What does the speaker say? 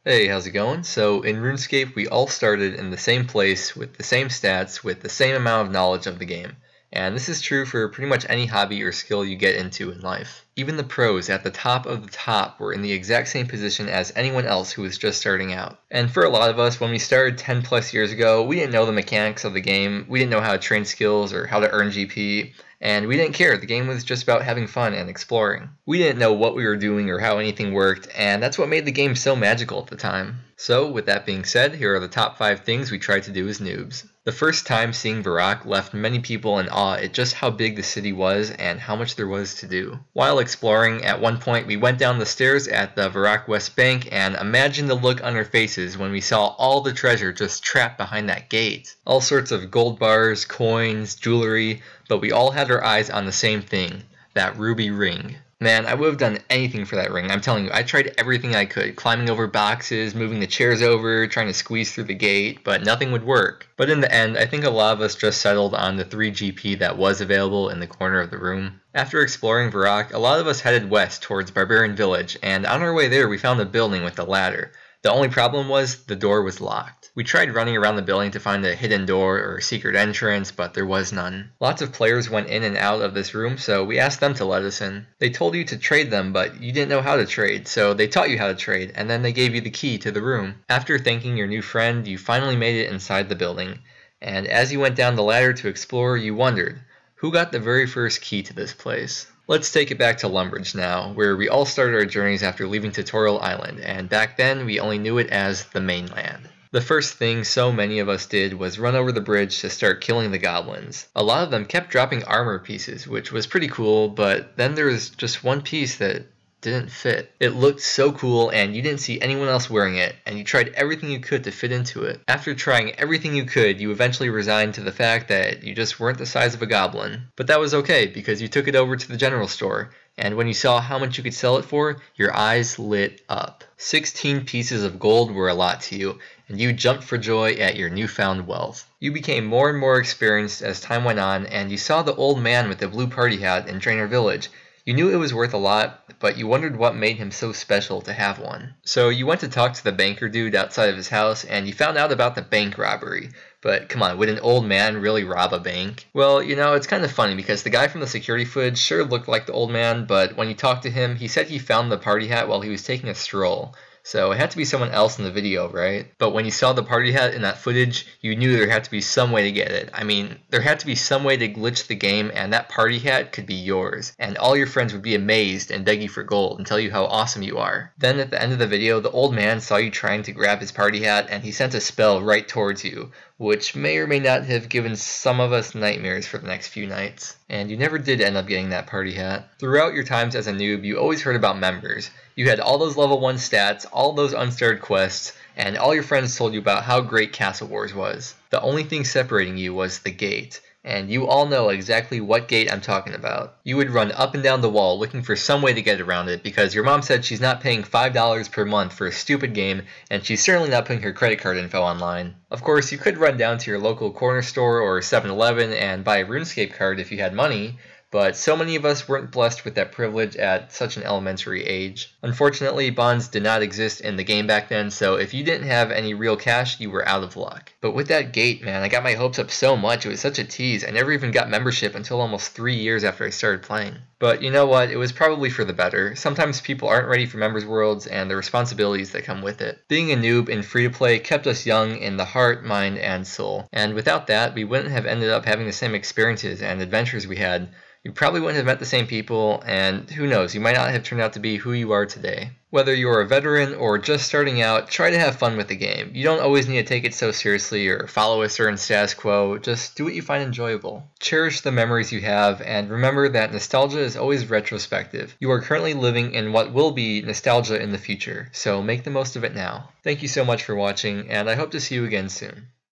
Hey, how's it going? So in RuneScape, we all started in the same place with the same stats with the same amount of knowledge of the game. And this is true for pretty much any hobby or skill you get into in life. Even the pros at the top of the top were in the exact same position as anyone else who was just starting out. And for a lot of us, when we started 10 plus years ago, we didn't know the mechanics of the game, we didn't know how to train skills or how to earn GP, and we didn't care. The game was just about having fun and exploring. We didn't know what we were doing or how anything worked, and that's what made the game so magical at the time. So, with that being said, here are the top 5 things we tried to do as noobs. The first time seeing Varrock left many people in awe at just how big the city was and how much there was to do. While exploring, at one point we went down the stairs at the Varrock West Bank, and imagine the look on our faces when we saw all the treasure just trapped behind that gate. All sorts of gold bars, coins, jewelry, but we all had our eyes on the same thing, that ruby ring. Man, I would have done anything for that ring. I'm telling you, I tried everything I could, climbing over boxes, moving the chairs over, trying to squeeze through the gate, but nothing would work. But in the end, I think a lot of us just settled on the 3 GP that was available in the corner of the room. After exploring Varrock, a lot of us headed west towards Barbarian Village, and on our way there we found a building with a ladder. The only problem was the door was locked. We tried running around the building to find a hidden door or secret entrance, but there was none. Lots of players went in and out of this room, so we asked them to let us in. They told you to trade them, but you didn't know how to trade, so they taught you how to trade, and then they gave you the key to the room. After thanking your new friend, you finally made it inside the building, and as you went down the ladder to explore, you wondered, who got the very first key to this place? Let's take it back to Lumbridge now, where we all started our journeys after leaving Tutorial Island, and back then we only knew it as the mainland. The first thing so many of us did was run over the bridge to start killing the goblins. A lot of them kept dropping armor pieces, which was pretty cool, but then there was just one piece that didn't fit. It looked so cool and you didn't see anyone else wearing it, and you tried everything you could to fit into it. After trying everything you could, you eventually resigned to the fact that you just weren't the size of a goblin. But that was okay, because you took it over to the general store, and when you saw how much you could sell it for, your eyes lit up. 16 pieces of gold were a lot to you, and you jumped for joy at your newfound wealth. You became more and more experienced as time went on, and you saw the old man with the blue party hat in Draynor Village. You knew it was worth a lot, but you wondered what made him so special to have one. So you went to talk to the banker dude outside of his house, and you found out about the bank robbery. But come on, would an old man really rob a bank? Well, you know, it's kind of funny because the guy from the security footage sure looked like the old man, but when you talked to him, he said he found the party hat while he was taking a stroll. So it had to be someone else in the video, right? But when you saw the party hat in that footage, you knew there had to be some way to get it. I mean, there had to be some way to glitch the game, and that party hat could be yours. And all your friends would be amazed and beg you for gold and tell you how awesome you are. Then at the end of the video, the old man saw you trying to grab his party hat, and he sent a spell right towards you, which may or may not have given some of us nightmares for the next few nights. And you never did end up getting that party hat. Throughout your times as a noob, you always heard about members. You had all those level 1 stats, all those unstarred quests, and all your friends told you about how great Castle Wars was. The only thing separating you was the gate. And you all know exactly what gate I'm talking about. You would run up and down the wall looking for some way to get around it because your mom said she's not paying $5 per month for a stupid game, and she's certainly not putting her credit card info online. Of course, you could run down to your local corner store or 7-Eleven and buy a RuneScape card if you had money, but so many of us weren't blessed with that privilege at such an elementary age. Unfortunately, bonds did not exist in the game back then, so if you didn't have any real cash, you were out of luck. But with that gate, man, I got my hopes up so much. It was such a tease. I never even got membership until almost 3 years after I started playing. But you know what? It was probably for the better. Sometimes people aren't ready for members worlds and the responsibilities that come with it. Being a noob in free-to-play kept us young in the heart, mind, and soul. And without that, we wouldn't have ended up having the same experiences and adventures we had. You probably wouldn't have met the same people, and who knows, you might not have turned out to be who you are today. Whether you're a veteran or just starting out, try to have fun with the game. You don't always need to take it so seriously or follow a certain status quo, just do what you find enjoyable. Cherish the memories you have, and remember that nostalgia is always retrospective. You are currently living in what will be nostalgia in the future, so make the most of it now. Thank you so much for watching, and I hope to see you again soon.